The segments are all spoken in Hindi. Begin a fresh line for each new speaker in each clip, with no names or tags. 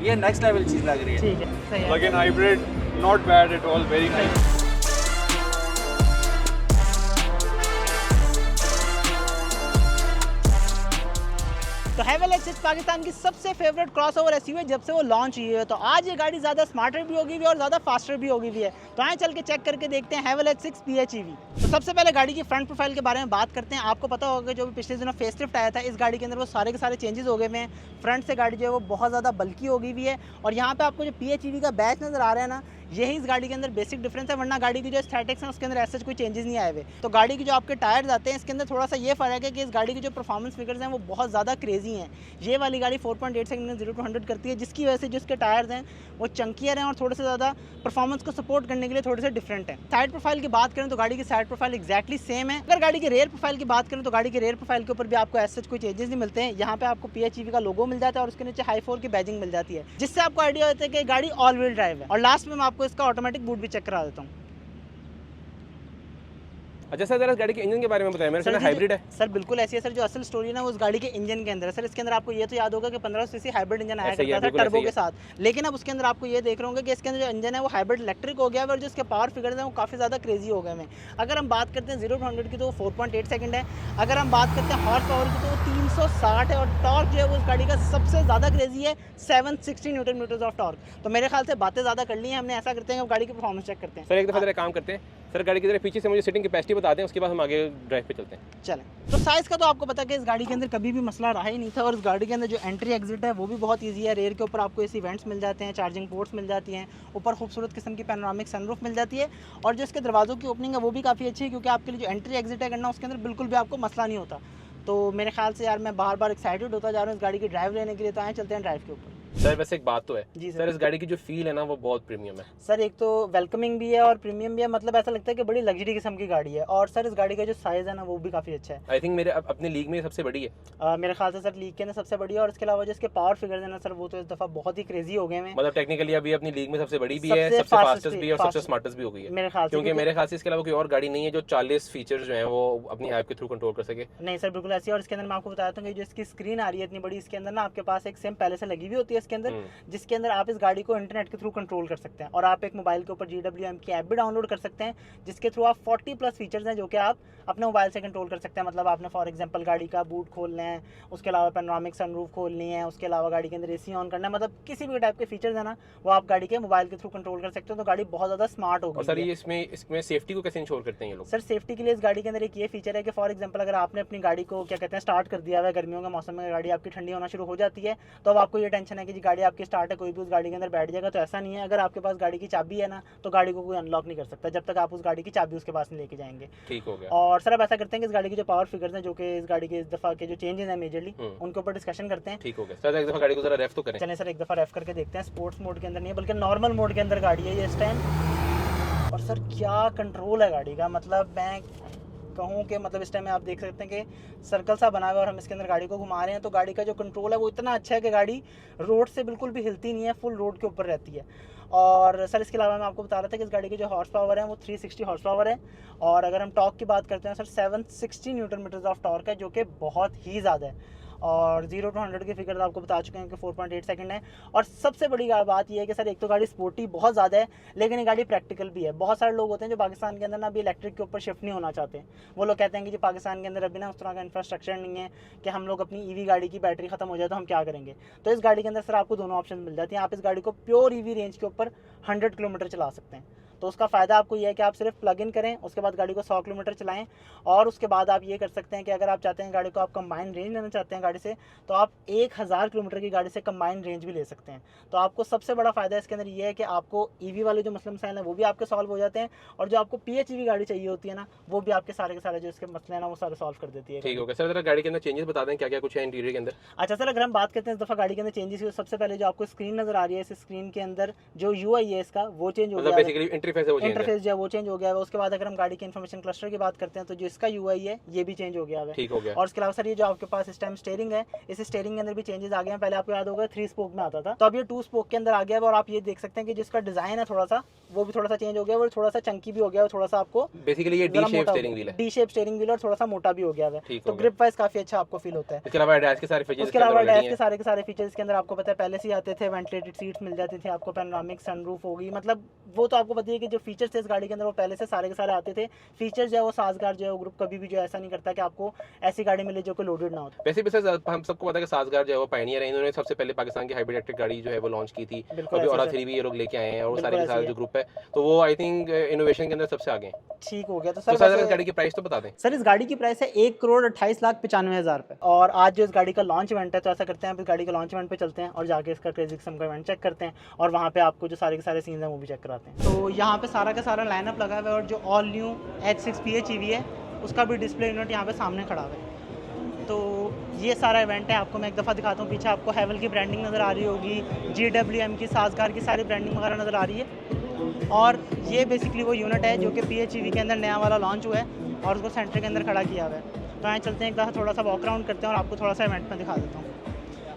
ये नेक्स्ट लेवल चीज़ लग रही है।
ठीक है, सही है।
Plug-in hybrid not bad at all, very nice.
तो हैवेल एक्स पाकिस्तान की सबसे फेवरेट क्रॉसओवर एसयूवी जब से वो लॉन्च हुई है। तो आज ये गाड़ी ज़्यादा स्मार्टर भी होगी भी और ज़्यादा फास्टर भी होगी भी है। तो आए चल के चेक करके देखते हैं हैवेल एक्स PHEV। तो सबसे पहले गाड़ी की फ्रंट प्रोफाइल के बारे में बात करते हैं। आपको पता होगा जो भी पिछले दिनों फेसलिफ्ट आया था, इस गाड़ी के अंदर वो सारे के सारे चेंजेस हो गए हैं। फ्रंट से गाड़ी जो है वो बहुत ज़्यादा बल्की हो गई भी है और यहाँ पे आपको जो PHEV का बैच नज़र आ रहा है ना, यही इस गाड़ी के अंदर बेसिक डिफरेंस है, वरना गाड़ी की जो एस्थेटिक्स है उसके अंदर ऐसे कोई चेंजेस नहीं आए हुए। तो गाड़ी की जो आपके टायर्स आते हैं इसके अंदर थोड़ा सा ये फ़र्क है कि इस गाड़ी की जो परफॉर्मेंस फिगर्स हैं वो बहुत ज़्यादा क्रेजी हैं। ये वाली गाड़ी 4.8 सेकंड में 0 to 100 करती है, जिसकी वजह से जो इसके टायर्स हैं वो चंकियर हैं और थोड़े से ज़्यादा परफॉर्मेंस को सपोर्ट करने के लिए थोड़े से डिफरेंट है। साइड प्रोफाइल की बात करें तो गाड़ी की साइड प्रोफाइल एक्जैक्टली सेम है। अगर गाड़ी के रेयर प्रोफाइल की बात करें तो गाड़ी के रेयर प्रोफाइल के ऊपर भी आपको ऐसे कोई चेंजेस नहीं मिलते हैं। यहाँ पे आपको PHEV का लोगो मिल जाता है और उसके नीचे हाई4 की बैजिंग मिल जाती है, जिससे आपको आइडिया होता है कि गाड़ी ऑल व्हील ड्राइव है। और लास्ट में मैं आपको इसका ऑटोमेटिक बूट भी चेक करा देता हूँ।
अच्छा सर, जरा इस गाड़ी के इंजन के बारे में बताएं। मेरे सुना हाइब्रिड है।
सर बिल्कुल ऐसी है सर, जो असल स्टोरी ना वो उस गाड़ी के इंजन के अंदर है। सर इसके अंदर आपको ये तो याद होगा कि 1500 सीसी हाइब्रिड इंजन आया करता था टर्बो के साथ, लेकिन अब उसके अंदर आपको ये देख रहे होंगे कि इसके अंदर जो इंजन है वो हाइब्रिड इलेक्ट्रिक हो गया है और जो इसके पावर फिगर्स हैं वो काफ़ी ज़्यादा क्रेजी हो गए हैं। अगर हम बात करते हैं 0 to 100 की तो वो 4.8 सेकंड है। अगर हम बात करते हैं हॉर्स पावर की तो वो 360 है और टॉर्क जो है वो उस गाड़ी का सबसे ज़्यादा क्रेजी है, 760 न्यूटन मीटर्स ऑफ टॉर्क। तो मेरे ख्याल से बातें ज़्यादा कर ली हैं हमने, ऐसा करते हैं कि गाड़ी की परफॉर्मेंस चेक करते हैं।
सर एक दफ़ा जरा काम करते हैं सर, गाड़ी की जरा पीछे से मुझे सीटिंग कैपेसिटी बता दें, उसके बाद हम आगे ड्राइव पे चलते हैं।
चलें। तो साइज़ का तो आपको पता है कि इस गाड़ी के अंदर कभी भी मसला रहा ही नहीं था और इस गाड़ी के अंदर जो एंट्री एग्जिट है वो भी बहुत ईजी है। रेयर के ऊपर आपको ऐसी वेंट्स मिल जाते हैं, चार्जिंग पोर्ट्स मिल जाती हैं, ऊपर खूबसूरत किस्म की पैनोरामिक सनरूफ मिल जाती है और जो इसके दरवाज़ों की ओपनिंग है वो भी काफ़ी अच्छी है, क्योंकि आपके लिए जो एंट्री एग्जिट है करना उसके अंदर बिल्कुल भी आपको मसला नहीं होता। तो मेरे ख्याल से यार मैं बार बार एक्साइटेड होता जा रहा हूँ इस गाड़ी की ड्राइव लेने के लिए। तो आए चलते हैं ड्राइव के ऊपर।
सर वैसे एक बात तो है
जी
सर, इस गाड़ी की जो फील है ना वो बहुत प्रीमियम है।
सर एक तो वेलकमिंग भी है और प्रीमियम भी है, मतलब ऐसा लगता है कि बड़ी लग्जरी किस्म की गाड़ी है। और सर इस गाड़ी का जो साइज़ है ना वो भी काफ़ी अच्छा है।
आई थिंक मेरे अपने लीग में सबसे बड़ी है।
मेरे ख्याल से सर लीग के अंदर सबसे बड़ी है और इसके अलावा जो इसके पावर फिगर्स है ना सर वो तो इस दफ़ा बहुत ही क्रेजी हो गए हैं।
मतलब टेक्निकली अभी अपनी लीग में सबसे बड़ी भी है, सबसे फास्टेस्ट भी है और सबसे स्मार्टेस्ट भी हो गई है
मेरे ख्याल से,
क्योंकि मेरे ख्याल से इसके अलावा कोई और गाड़ी नहीं है जो 40 फीचर्स जो हैं वो अपनी ऐप के थ्रू कंट्रोल कर सके।
नहीं सर बिल्कुल ऐसी है। और इसके अंदर मैं आपको बताया था कि जो इसकी स्क्रीन आ रही है इतनी बड़ी, इसके अंदर ना आपके पास एक सिम पहले से लगी हुई होती है इसके अंदर, जिसके अंदर आप इस गाड़ी को इंटरनेट के थ्रू कंट्रोल कर सकते हैं और आप एक मोबाइल के ऊपर GWM की ऐप भी डाउनलोड कर सकते हैं, जिसके थ्रू आप 40+ फीचर्स हैं जो कि आप अपने मोबाइल से कंट्रोल कर सकते हैं। मतलब आपने फॉर एग्जांपल गाड़ी का बूट खोलना है, उसके अलावा पैनोरामिक सनरूफ खोलनी है, उसके अलावा गाड़ी के अंदर AC ऑन करना है, मतलब किसी भी टाइप के फीचर्स है ना वो आप गाड़ी के मोबाइल के थ्रू कंट्रोल कर सकते हो। तो गाड़ी बहुत ज़्यादा स्मार्ट होगी।
सर ये इसमें सेफ्टी को कैसे इंश्योर करते हैं ये लोग?
सर सेफ्टी के लिए इस गाड़ी के अंदर एक ये फीचर है कि फॉर एग्जांपल अगर आपने अपनी गाड़ी को क्या कहते हैं स्टार्ट कर दिया है, गर्मियों के मौसम में गाड़ी आपकी ठंडी होना शुरू हो जाती है, तो अब आपको ये टेंशन है कि जी गाड़ी आपकी स्टार्ट है, कोई भी उस गाड़ी के अंदर बैठ जाएगा। तो ऐसा नहीं है, अगर आपके पास गाड़ी की चाबी है ना तो गाड़ी को कोई अनलॉक नहीं कर सकता जब तक आप उस गाड़ी की चाबी उसके पास नहीं लेके जाएंगे।
ठीक हो गया।
और सर अब ऐसा करते हैं कि इस गाड़ी के जो पावर फिगर्स हैं जो कि इस गाड़ी के इस दफ़ा के जो चेंजेस हैं मेजरली उनके ऊपर डिस्कशन करते हैं।
ठीक हो गया सर, एक दफ़ा गाड़ी को जरा रेफ तो करें।
चलें सर एक दफ़ा रेफ करके देखते हैं। स्पोर्ट्स मोड के अंदर नहीं है बल्कि नॉर्मल मोड के अंदर गाड़ी है ये इस टाइम। और सर क्या कंट्रोल है गाड़ी का, मतलब मैं कहूँ कि मतलब इस टाइम में आप देख सकते हैं कि सर्कल सा बना हुआ है और हम इसके अंदर गाड़ी को घुमा रहे हैं। तो गाड़ी का जो कंट्रोल है वो इतना अच्छा है कि गाड़ी रोड से बिल्कुल भी हिलती नहीं है, फुल रोड के ऊपर रहती है। और सर इसके अलावा मैं आपको बता रहा था कि इस गाड़ी के जो हॉर्स पावर है वो 360 हॉर्स पावर है। और अगर हम टॉर्क की बात करते हैं sir 760 newton meters of torque है, जो कि बहुत ही ज़्यादा है। और 0 to 100 की फिगर आपको बता चुके हैं कि 4.8 सेकंड है। और सबसे बड़ी बात यह है कि सर एक तो गाड़ी स्पोर्टी बहुत ज़्यादा है, लेकिन ये गाड़ी प्रैक्टिकल भी है। बहुत सारे लोग होते हैं जो पाकिस्तान के अंदर ना अभी इलेक्ट्रिक के ऊपर शिफ्ट नहीं होना चाहते। वो लोग कहते हैं कि जी पाकिस्तान के अंदर अभी ना उस तरह का इंफ्रास्ट्रक्चर नहीं है कि हम लोग अपनी EV गाड़ी की बैटरी ख़त्म हो जाए तो हम क्या करेंगे। तो इस गाड़ी के अंदर सर आपको दोनों ऑप्शन मिल जाती हैं। आप इस गाड़ी को प्योर EV रेंज के ऊपर 100 किलोमीटर चला सकते हैं। तो उसका फ़ायदा आपको ये है कि आप सिर्फ प्लग इन करें, उसके बाद गाड़ी को 100 किलोमीटर चलाएं और उसके बाद आप ये कर सकते हैं कि अगर आप चाहते हैं गाड़ी को आप कंबाइन रेंज लेना चाहते हैं गाड़ी से, तो आप 1000 किलोमीटर की गाड़ी से कंबाइन रेंज भी ले सकते हैं। तो आपको सबसे बड़ा फ़ायदा इसके अंदर ये है कि आपको EV वाले जो मसले मसाइल हैं वो भी आपके सॉल्व हो जाते हैं और जो आपको PHEV गाड़ी चाहिए होती है ना वो भी आपके सारे के सारे जो इसके मसले हैं ना वो सारे सॉल्व कर देती है।
ठीक हो गया सर, जरा गाड़ी के अंदर चेंजेस बता दें क्या क्या कुछ है इंटीरियर के अंदर।
अच्छा सर अगर हम बात करते हैं इस दफ़ा गाड़ी के अंदर चेंजेस की, सबसे पहले जो आपको स्क्रीन नज़र आ रही है, इस स्क्रीन के अंदर जो UI है इसका वो चेंज हो गया है।
बेसिकली इंटरफेस है वो
इंटरफेस वो चेंज हो गया है। उसके बाद अगर हम गाड़ी के इन्फॉर्मेशन क्लस्टर की बात करते हैं तो जो इसका UI है ये भी चेंज हो गया है।
ठीक हो गया।
और इसके अलावा सर ये जो आपके पास इस टाइम स्टीयरिंग है, इस स्टीयरिंग के अंदर भी चेंजेस आ गए हैं। पहले आपको याद होगा 3 स्पोक में आता था, तो अब ये 2 स्पोक के अंदर आ गया है। और आप ये देख सकते हैं कि जिसका डिज़ाइन है थोड़ा सा वो भी थोड़ा सा चेंज हो गया, वो थोड़ा सा चंकी भी हो गया, थोड़ा सा आपको
बेसिकली ये डी शेप स्टीयरिंग व्हील है।
डी शेप स्टीयरिंग व्हील और थोड़ा सा मोटा भी हो गया है,
ठीक
तो
हो गया।
ग्रिप वाइज काफी अच्छा आपको फील होता है।
इसके अलावा डैश के सारे फीचर्स
उसके अलावा डैश के सारे फीचर्स इसके अंदर आपको पता है पहले से ही आते थे, वेंटिलेटेड सीट्स मिल जाती थी आपको, पैनोरामिक सनरूफ होगी, मतलब वो तो आपको पता है कि जो फीचर्स थे इस गाड़ी के अंदर वो पहले से सारे के सारे आते थे। फीचर्स जो है वो साजगार जो है वो ग्रुप कभी भी जो ऐसा नहीं करता कि आपको ऐसी गाड़ी मिले जो कि लोडेड ना हो।
वैसे भी सर हम सबको पता है कि साजगार जो है वो पायनियर है, इन्होंने सबसे पहले पाकिस्तान की हाइब्रिड इलेक्ट्रिक गाड़ी जो है वो लॉन्च की थी, अभी ऑरा 3 भी ये लोग लेके आए हैं, और सारे के सारे जो ग्रुप है तो वो आई थिंक इनोवेशन के अंदर सबसे आगे हैं।
ठीक हो गया। तो
सर
सर
इस गाड़ी की प्राइस तो बता दें।
सर इस गाड़ी की प्राइस है 1,28,95,000 रुपये, और आज जो इस गाड़ी का लॉन्च इवेंट है तो ऐसा करते हैं इस गाड़ी का लॉन्च इवेंट पे चलते हैं और जाके इसका क्रेजी किस्म का इवेंट चेक करते हैं, और वहाँ पे आपको जो सारे के सारे सीन्स हैं वो भी चेक कराते हैं। तो यहाँ पे सारा का सारा लाइनअप लगा हुआ है, और जो ऑल न्यू H6 PHEV है उसका भी डिस्प्ले यूनिट यहाँ पे सामने खड़ा हुआ है। तो ये सारा इवेंट है, आपको मैं एक दफ़ा दिखाता हूँ। पीछे आपको हैवल की ब्रांडिंग नज़र आ रही होगी, GWM की, साजगार की सारी ब्रांडिंग वगैरह नज़र आ रही है। और ये बेसिकली वो यूनिट है जो कि PHEV के अंदर नया वाला लॉन्च हुआ है और उसको सेंटर के अंदर खड़ा किया हुआ है। तो यहाँ चलते हैं एक दफ़ा, थोड़ा सा वॉक राउंड करते हैं और आपको थोड़ा सा इवेंट में दिखा देता हूँ।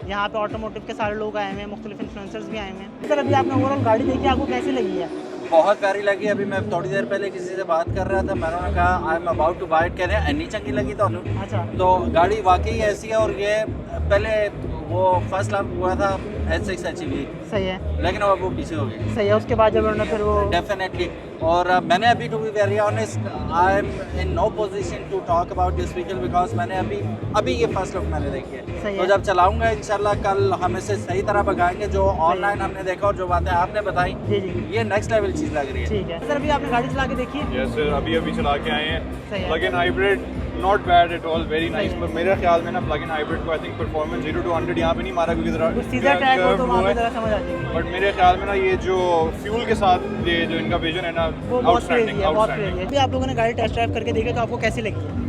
यहाँ पे ऑटोमोटिव के सारे लोग आए हुए हैं, मुख्तलिफ इन्फ्लुएंसर्स भी आए हुए हैं। सर अभी आपने ओवरऑल गाड़ी देखी, आपको कैसी लगी है?
बहुत प्यारी लगी। अभी मैं थोड़ी देर पहले किसी से बात कर रहा था, मैंने कहा I am about to buy it, कह रहे हैं इतनी चंगी लगी तो
अच्छा,
तो गाड़ी वाकई ऐसी है। और ये पहले वो फर्स्ट लॉन्च हुआ था H6 HEV,
सही है,
लेकिन अब वो पीछे हो गई।
सही है। उसके बाद जब उन्होंने फिर वो
डेफिनेटली। और मैंने अभी to be very honest I am in no position to talk about this vehicle because मैंने अभी ये फर्स्ट लुक मैंने देखी है।
सही
तो
है।
जब चलाऊंगा इंशाल्लाह कल हम इसे सही तरह भगाएंगे। जो ऑनलाइन हमने देखा और जो बातें आपने बताई,
जी जी
ये नेक्स्ट लेवल चीज़ लग रही है।
ठीक है। सर अभी आपने गाड़ी चला के देखी है?
Yes sir, अभी चला के आए
सही
हैं।
है।
Plug in hybrid not bad at all, very nice.
है।
पर मेरे ख्याल में ना प्लग इन हाइब्रिड को आई थिंक परफॉर्मेंस 0 to 100 यहाँ पे नहीं मारा क्योंकि जरा
कुछ सीधा ट्रैक हो तो
curve
वहाँ पे
हुआ
ज़रा
है।
समझ आ जाएगी।
बट मेरे ख्याल में ना ये जो फ्यूल के साथ ये जो इनका विजन है ना,
वो बहुत क्रेजी
आउटस्टैंडिंग
है, बहुत क्रेजी
आउटस्टैंडिंग।
है। अभी आप लोगों ने गाड़ी टेस्ट ड्राइव करके देखा तो आपको कैसी लगी है?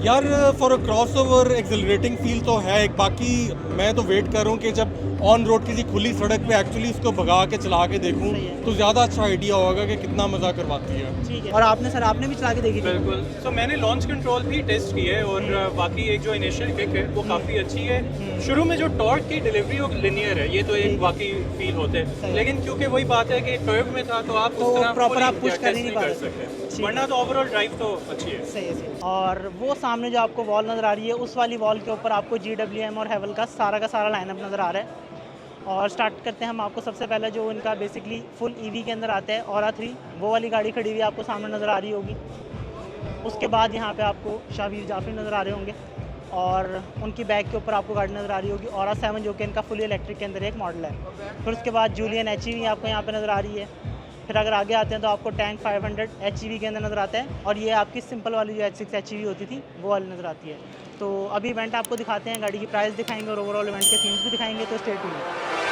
यार for a crossover accelerating feel तो है एक। बाकी मैं तो वेट कर रहा हूँ कि जब ऑन रोड किसी खुली सड़क पे एक्चुअली इसको भगा के चला के देखूँ
सही है।
तो ज़्यादा अच्छा आइडिया होगा कि कितना मज़ा करवाती है।
ठीक है। और आपने सर आपने भी चला के देखी थी?
बिल्कुल। सो मैंने लॉन्च कंट्रोल भी टेस्ट की है और बाकी एक जो इनिशियल किक है वो काफ़ी अच्छी है। शुरू में जो टॉर्क की डिलीवरी वो लिनियर है, ये तो एक वाकई फील होते हैं, लेकिन क्योंकि वही बात है कि कर्व में था तो आप
तो
उस तरह
proper
fully
आप push कर ही नहीं पा रहे।
सकते, वरना तो ओवरऑल ड्राइव तो अच्छी है।
सही है, सही है। और वो सामने जो आपको वॉल नज़र आ रही है, उस वाली वॉल के ऊपर आपको GWM और हैवल का सारा लाइनअप नज़र आ रहा है। और स्टार्ट करते हैं हम आपको सबसे पहले जो इनका बेसिकली फुल EV के अंदर आता है, ऑरा 3, वो वाली गाड़ी खड़ी हुई आपको सामने नज़र आ रही होगी। उसके बाद यहाँ पे आपको शाहवीर जाफरी नज़र आ रहे होंगे और उनकी बैक के ऊपर आपको गाड़ी नज़र आ रही होगी ऑरा 7, जो कि इनका फुली इलेक्ट्रिक के अंदर एक मॉडल है। फिर उसके बाद जूलियन HEV आपको यहाँ पे नज़र आ रही है। फिर अगर आगे आते हैं तो आपको टैंक 500 HEV के अंदर नज़र आता है, और ये आपकी सिंपल वाली जो H6 HEV होती थी वो वाली नज़र आती है। तो अभी इवेंट आपको दिखाते हैं, गाड़ी की प्राइस दिखाएंगे और ओवरऑल इवेंट के सीन्स भी दिखाएंगे, तो स्टे ट्यून्ड।